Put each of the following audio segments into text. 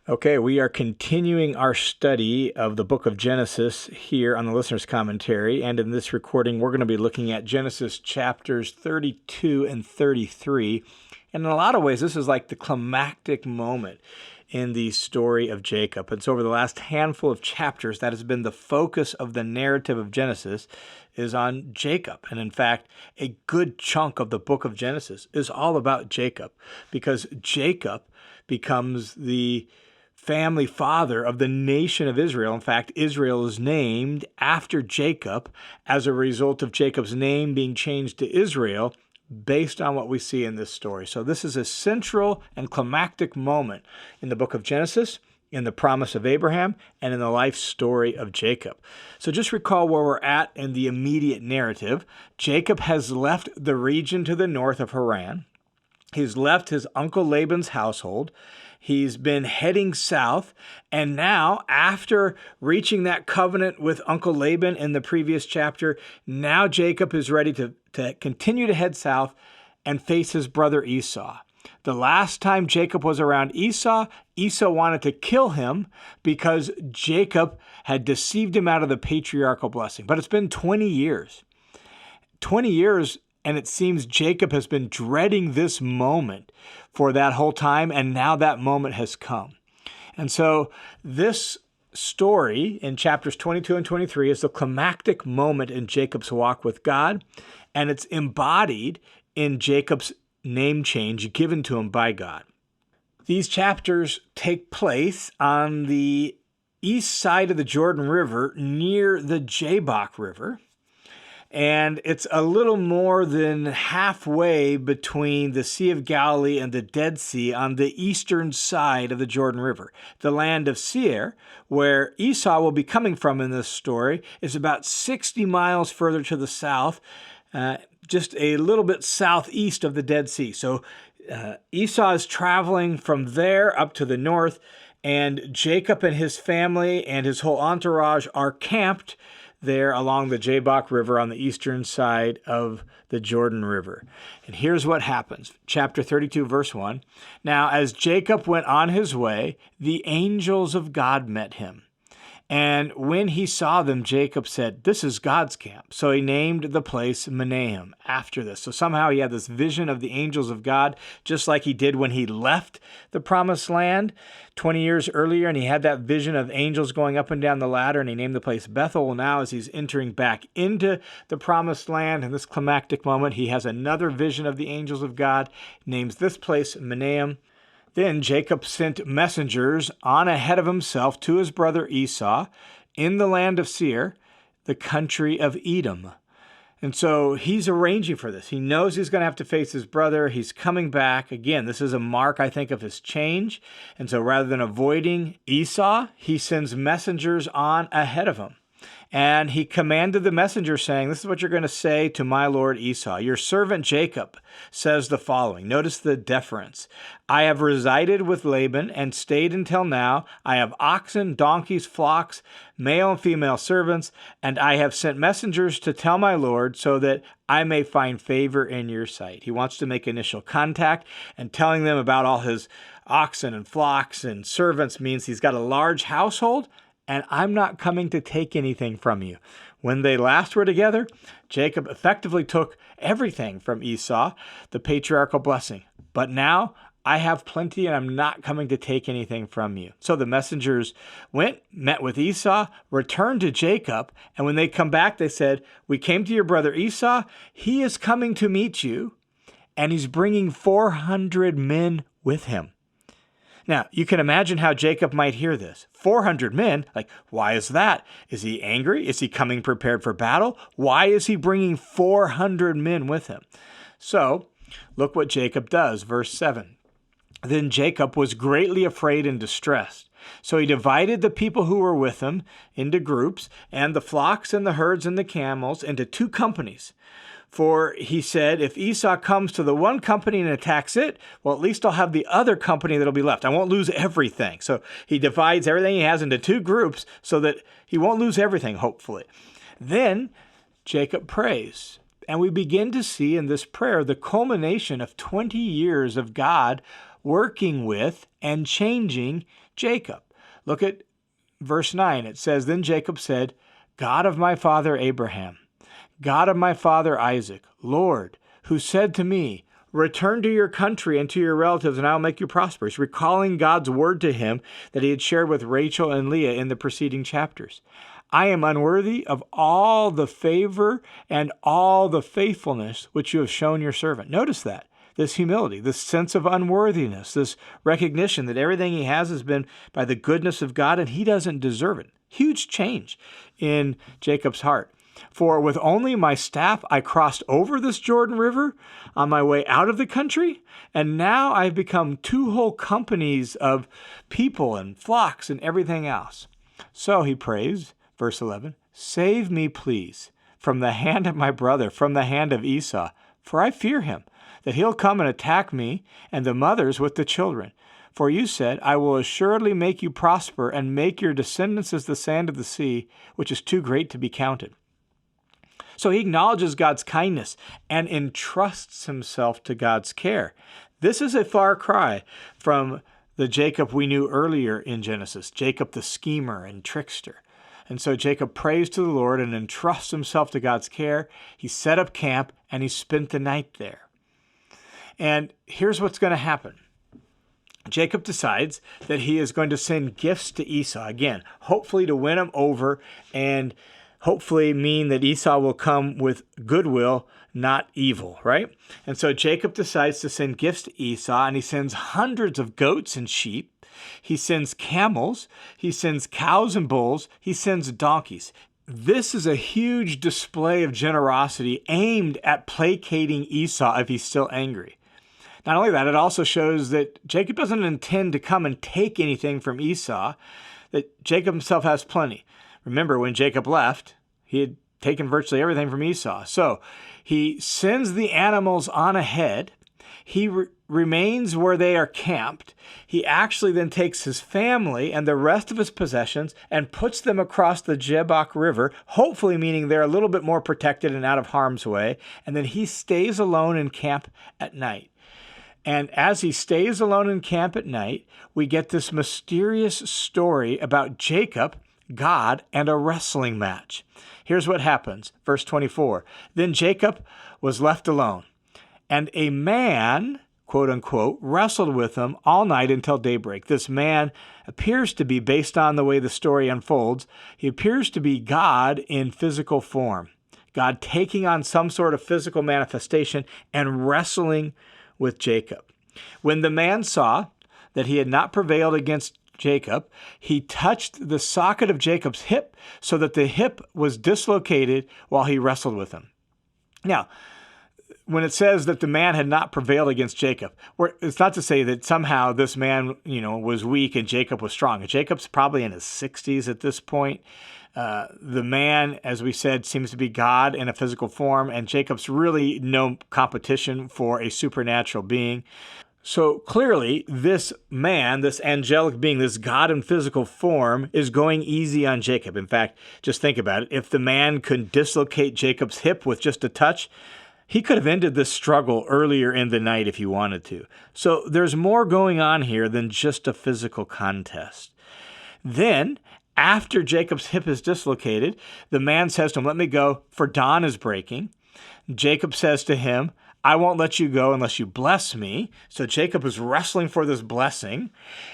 Okay, we are continuing our study of the book of Genesis here on the Listener's Commentary, and in this recording we're going to be looking at Genesis chapters 32 and 33, and in a lot of ways this is like the climactic moment in the story of Jacob. And so over the last handful of chapters, that has been the focus of the narrative of Genesis, is on Jacob. And in fact, a good chunk of the book of Genesis is all about Jacob, because Jacob becomes the family father of the nation of Israel. In fact, Israel is named after Jacob as a result of Jacob's name being changed to Israel based on what we see in this story. So this is a central and climactic moment in the book of Genesis, in the promise of Abraham, and in the life story of Jacob. So just recall where we're at in the immediate narrative. Jacob has left the region to the north of Haran. He's left his uncle Laban's household. He's been heading south, and now, after reaching that covenant with Uncle Laban in the previous chapter, now Jacob is ready to continue to head south and face his brother Esau. The last time Jacob was around Esau, Esau wanted to kill him because Jacob had deceived him out of the patriarchal blessing. But it's been 20 years. 20 years, and it seems Jacob has been dreading this moment for that whole time, and now that moment has come. And so this story in chapters 22 and 23 is the climactic moment in Jacob's walk with God, and it's embodied in Jacob's name change given to him by God. These chapters take place on the east side of the Jordan River near the Jabbok River. And it's a little more than halfway between the Sea of Galilee and the Dead Sea on the eastern side of the Jordan River. The land of Seir, where Esau will be coming from in this story, is about 60 miles further to the south, just a little bit southeast of the Dead Sea. So Esau is traveling from there up to the north, and Jacob and his family and his whole entourage are camped there along the Jabbok River on the eastern side of the Jordan River. And here's what happens. Chapter 32, verse 1. Now, as Jacob went on his way, the angels of God met him. And when he saw them, Jacob said, "This is God's camp." So he named the place Menahem after this. So somehow he had this vision of the angels of God, just like he did when he left the promised land 20 years earlier. And he had that vision of angels going up and down the ladder, and he named the place Bethel. Well, now as he's entering back into the promised land in this climactic moment, he has another vision of the angels of God, names this place Menahem. Then Jacob sent messengers on ahead of himself to his brother Esau in the land of Seir, the country of Edom. And so he's arranging for this. He knows he's going to have to face his brother. He's coming back. Again, this is a mark, I think, of his change. And so rather than avoiding Esau, he sends messengers on ahead of him. And he commanded the messenger, saying, "This is what you're going to say to my lord Esau. Your servant Jacob says the following." Notice the deference. "I have resided with Laban and stayed until now. I have oxen, donkeys, flocks, male and female servants, and I have sent messengers to tell my lord so that I may find favor in your sight." He wants to make initial contact, and telling them about all his oxen and flocks and servants means he's got a large household, and I'm not coming to take anything from you. When they last were together, Jacob effectively took everything from Esau, the patriarchal blessing. But now I have plenty, and I'm not coming to take anything from you. So the messengers went, met with Esau, returned to Jacob, and when they come back, they said, "We came to your brother Esau. He is coming to meet you, and he's bringing 400 men with him." Now, you can imagine how Jacob might hear this. 400 men? Like, why is that? Is he angry? Is he coming prepared for battle? Why is he bringing 400 men with him? So, look what Jacob does. Verse 7. Then Jacob was greatly afraid and distressed. So he divided the people who were with him into groups, and the flocks and the herds and the camels into two companies. For he said, if Esau comes to the one company and attacks it, well, at least I'll have the other company that'll be left. I won't lose everything. So he divides everything he has into two groups so that he won't lose everything, hopefully. Then Jacob prays. And we begin to see in this prayer the culmination of 20 years of God working with and changing Jacob. Look at verse 9. It says, "Then Jacob said, 'God of my father Abraham, God of my father Isaac, Lord, who said to me, return to your country and to your relatives, and I will make you prosperous,'" recalling God's word to him that he had shared with Rachel and Leah in the preceding chapters. "I am unworthy of all the favor and all the faithfulness which you have shown your servant." Notice that. This humility, this sense of unworthiness, this recognition that everything he has been by the goodness of God and he doesn't deserve it. Huge change in Jacob's heart. "For with only my staff I crossed over this Jordan River on my way out of the country, and now I've become 2 whole companies of people and flocks and everything else. So he prays, verse 11, "Save me, please, from the hand of my brother, from the hand of Esau, for I fear him, that he'll come and attack me and the mothers with the children. For you said, 'I will assuredly make you prosper and make your descendants as the sand of the sea, which is too great to be counted.'" So he acknowledges God's kindness and entrusts himself to God's care. This is a far cry from the Jacob we knew earlier in Genesis, Jacob the schemer and trickster. And so Jacob prays to the Lord and entrusts himself to God's care. He set up camp and he spent the night there. And here's what's going to happen. Jacob decides that he is going to send gifts to Esau, again, hopefully to win him over and hopefully mean that Esau will come with goodwill, not evil, right? And so Jacob decides to send gifts to Esau, and he sends hundreds of goats and sheep. He sends camels. He sends cows and bulls. He sends donkeys. This is a huge display of generosity aimed at placating Esau if he's still angry. Not only that, it also shows that Jacob doesn't intend to come and take anything from Esau, that Jacob himself has plenty. Remember, when Jacob left, he had taken virtually everything from Esau. So he sends the animals on ahead. He remains where they are camped. He actually then takes his family and the rest of his possessions and puts them across the Jabbok River, hopefully meaning they're a little bit more protected and out of harm's way. And then he stays alone in camp at night. And as he stays alone in camp at night, we get this mysterious story about Jacob, God, and a wrestling match. Here's what happens. Verse 24. "Then Jacob was left alone, and a man," quote unquote, "wrestled with him all night until daybreak." This man appears to be, based on the way the story unfolds, he appears to be God in physical form. God taking on some sort of physical manifestation and wrestling with Jacob. When the man saw that he had not prevailed against Jacob, he touched the socket of Jacob's hip so that the hip was dislocated while he wrestled with him. Now, when it says that the man had not prevailed against Jacob, it's not to say that somehow this man, was weak and Jacob was strong. Jacob's probably in his 60s at this point. The man, as we said, seems to be God in a physical form, and Jacob's really no competition for a supernatural being. So clearly, this man, this angelic being, this God in physical form, is going easy on Jacob. In fact, just think about it. If the man could dislocate Jacob's hip with just a touch, he could have ended this struggle earlier in the night if he wanted to. So there's more going on here than just a physical contest. Then, after Jacob's hip is dislocated, the man says to him, "Let me go, for dawn is breaking." Jacob says to him, "I won't let you go unless you bless me." So Jacob is wrestling for this blessing.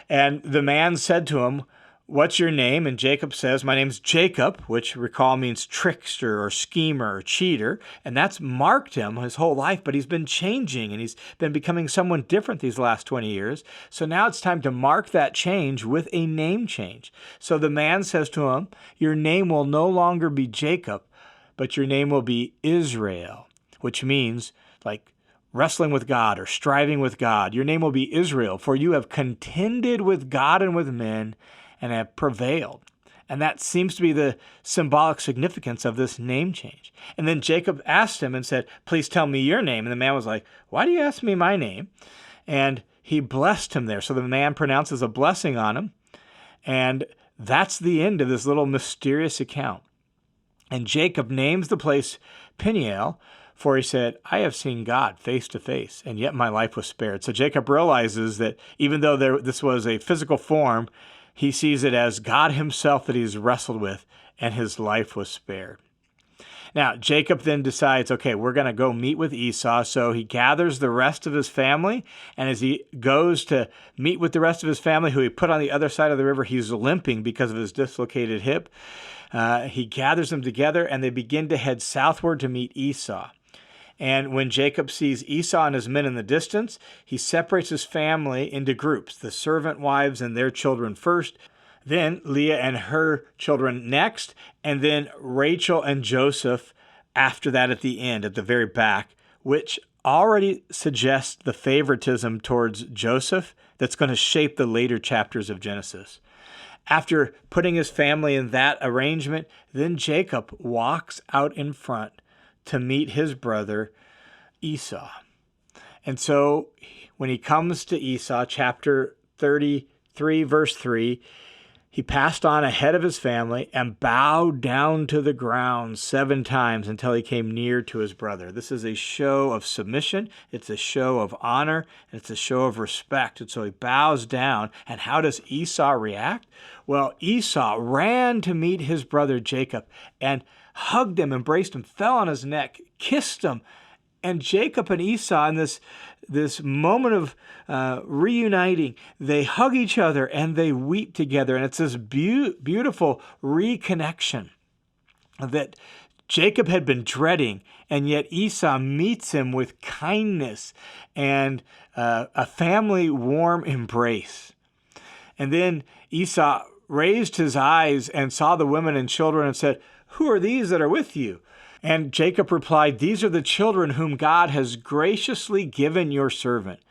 And the man said to him, "What's your name?" And Jacob says, "My name's Jacob," which recall means trickster or schemer or cheater. And that's marked him his whole life, but he's been changing and he's been becoming someone different these last 20 years. So now it's time to mark that change with a name change. So the man says to him, "Your name will no longer be Jacob, but your name will be Israel," which means like wrestling with God or striving with God. "Your name will be Israel, for you have contended with God and with men and have prevailed." And that seems to be the symbolic significance of this name change. And then Jacob asked him and said, "Please tell me your name." And the man was like, "Why do you ask me my name?" And he blessed him there. So the man pronounces a blessing on him. And that's the end of this little mysterious account. And Jacob names the place Peniel, For he said, I have seen God face to face, and yet my life was spared. So Jacob realizes that even though this was a physical form, he sees it as God himself that he's wrestled with, and his life was spared. Now, Jacob then decides, okay, we're going to go meet with Esau. So he gathers the rest of his family, and as he goes to meet with the rest of his family, who he put on the other side of the river, he's limping because of his dislocated hip. He gathers them together, and they begin to head southward to meet Esau. And when Jacob sees Esau and his men in the distance, he separates his family into groups, the servant wives and their children first, then Leah and her children next, and then Rachel and Joseph after that at the end, at the very back, which already suggests the favoritism towards Joseph that's going to shape the later chapters of Genesis. After putting his family in that arrangement, then Jacob walks out in front to meet his brother Esau. And so when he comes to Esau, chapter 33, verse 3, he passed on ahead of his family and bowed down to the ground 7 times until he came near to his brother. This is a show of submission. It's a show of honor. It's a show of respect. And so he bows down. And how does Esau react? Well, Esau ran to meet his brother Jacob and hugged him, embraced him, fell on his neck, kissed him. And Jacob and Esau, in this moment of reuniting, they hug each other and they weep together. And it's this beautiful reconnection that Jacob had been dreading, and yet Esau meets him with kindness and a family warm embrace. And then Esau raised his eyes and saw the women and children and said, "Who are these that are with you?" And Jacob replied, "These are the children whom God has graciously given your servant."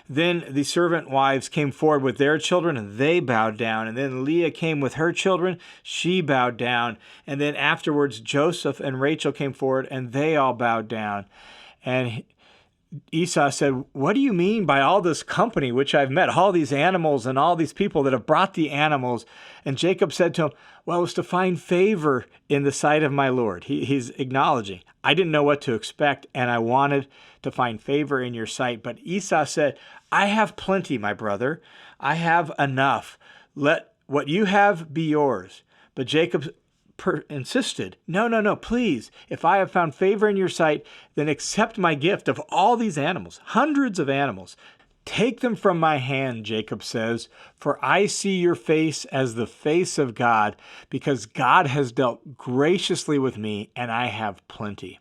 Then the servant wives came forward with their children, and they bowed down. And then Leah came with her children. She bowed down. And then afterwards, Joseph and Rachel came forward, and they all bowed down. And Esau said, "What do you mean by all this company which I've met, all these animals and all these people that have brought the animals?" And Jacob said to him, "Well, it was to find favor in the sight of my Lord." He's acknowledging, "I didn't know what to expect, and I wanted to find favor in your sight." But Esau said, "I have plenty, my brother. I have enough. Let what you have be yours." But Jacob insisted, No, please. If I have found favor in your sight, then accept my gift of all these animals, hundreds of animals. Take them from my hand," Jacob says, "for I see your face as the face of God, because God has dealt graciously with me, and I have plenty."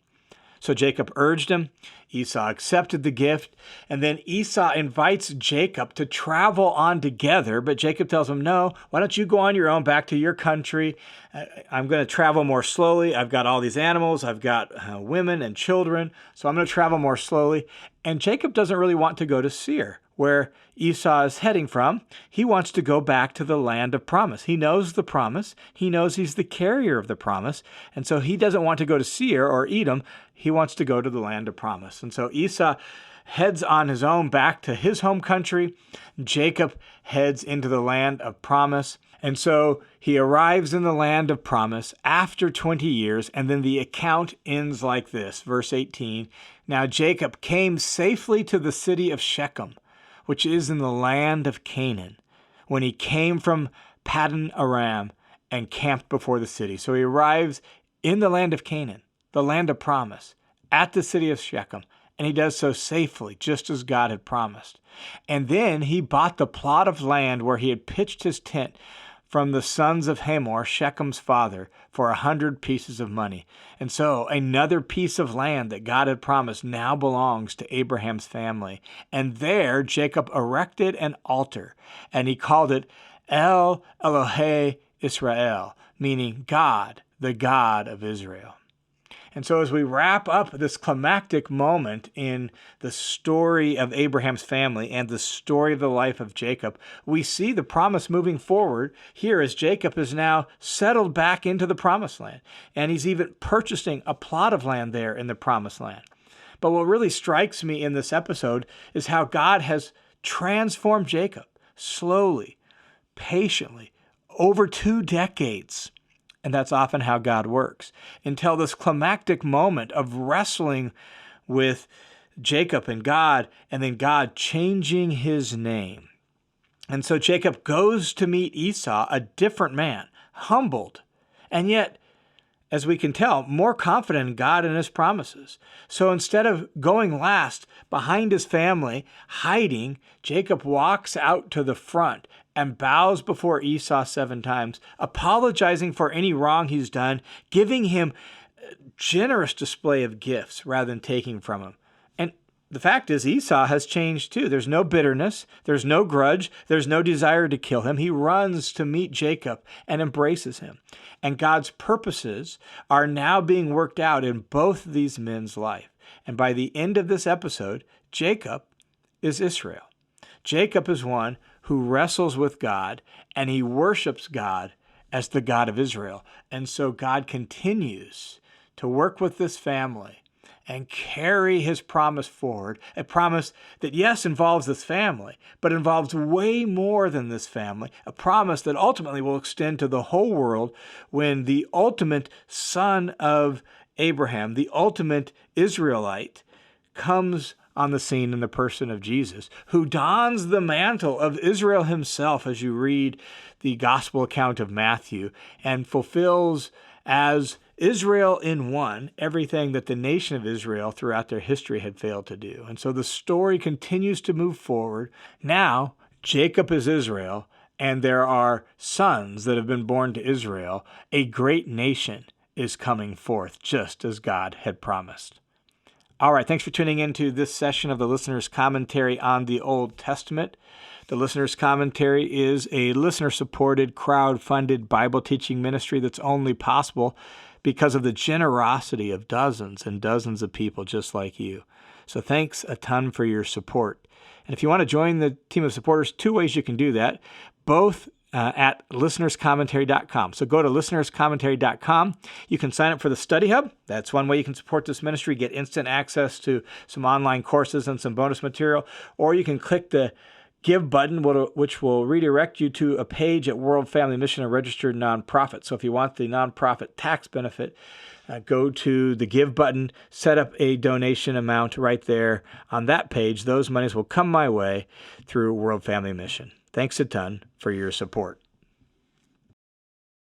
So Jacob urged him. Esau accepted the gift, and then Esau invites Jacob to travel on together, but Jacob tells him, "No, why don't you go on your own back to your country? I'm going to travel more slowly. I've got all these animals. I've got women and children, so I'm going to travel more slowly." And Jacob doesn't really want to go to Seir, where Esau is heading from. He wants to go back to the land of promise. He knows the promise. He knows he's the carrier of the promise. And so he doesn't want to go to Seir or Edom. He wants to go to the land of promise. And so Esau heads on his own back to his home country. Jacob heads into the land of promise. And so he arrives in the land of promise after 20 years, and then the account ends like this, verse 18. Now Jacob came safely to the city of Shechem, which is in the land of Canaan, when he came from Paddan Aram and camped before the city. So he arrives in the land of Canaan, the land of promise, at the city of Shechem, and he does so safely, just as God had promised. And then he bought the plot of land where he had pitched his tent from the sons of Hamor, Shechem's father, for 100 pieces of money. And so another piece of land that God had promised now belongs to Abraham's family. And there Jacob erected an altar, and he called it El Elohe Israel, meaning God, the God of Israel. And so as we wrap up this climactic moment in the story of Abraham's family and the story of the life of Jacob, we see the promise moving forward here as Jacob is now settled back into the promised land. And he's even purchasing a plot of land there in the promised land. But what really strikes me in this episode is how God has transformed Jacob slowly, patiently, over 2 decades. And that's often how God works, until this climactic moment of wrestling with Jacob and God, and then God changing his name. And so Jacob goes to meet Esau, a different man, humbled, and yet, as we can tell, more confident in God and his promises. So instead of going last behind his family, hiding, Jacob walks out to the front and bows before Esau 7 times, apologizing for any wrong he's done, giving him generous display of gifts rather than taking from him. And the fact is, Esau has changed too. There's no bitterness, there's no grudge, there's no desire to kill him. He runs to meet Jacob and embraces him. And God's purposes are now being worked out in both these men's life. And by the end of this episode, Jacob is Israel. Jacob is one who wrestles with God, and he worships God as the God of Israel. And so God continues to work with this family and carry his promise forward, a promise that, yes, involves this family, but involves way more than this family, a promise that ultimately will extend to the whole world when the ultimate son of Abraham, the ultimate Israelite, comes on the scene in the person of Jesus, who dons the mantle of Israel himself as you read the gospel account of Matthew, and fulfills as Israel in one everything that the nation of Israel throughout their history had failed to do. And so the story continues to move forward. Now, Jacob is Israel, and there are sons that have been born to Israel. A great nation is coming forth, just as God had promised. All right, thanks for tuning into this session of the Listener's Commentary on the Old Testament. The Listener's Commentary is a listener-supported, crowd-funded Bible teaching ministry that's only possible because of the generosity of dozens and dozens of people just like you. So thanks a ton for your support. And if you want to join the team of supporters, 2 ways you can do that, both at listenerscommentary.com. So go to listenerscommentary.com. You can sign up for the Study Hub. That's one way you can support this ministry, get instant access to some online courses and some bonus material. Or you can click the Give button, which will redirect you to a page at World Family Mission, a registered nonprofit. So if you want the nonprofit tax benefit, go to the Give button, set up a donation amount right there on that page. Those monies will come my way through World Family Mission. Thanks a ton for your support.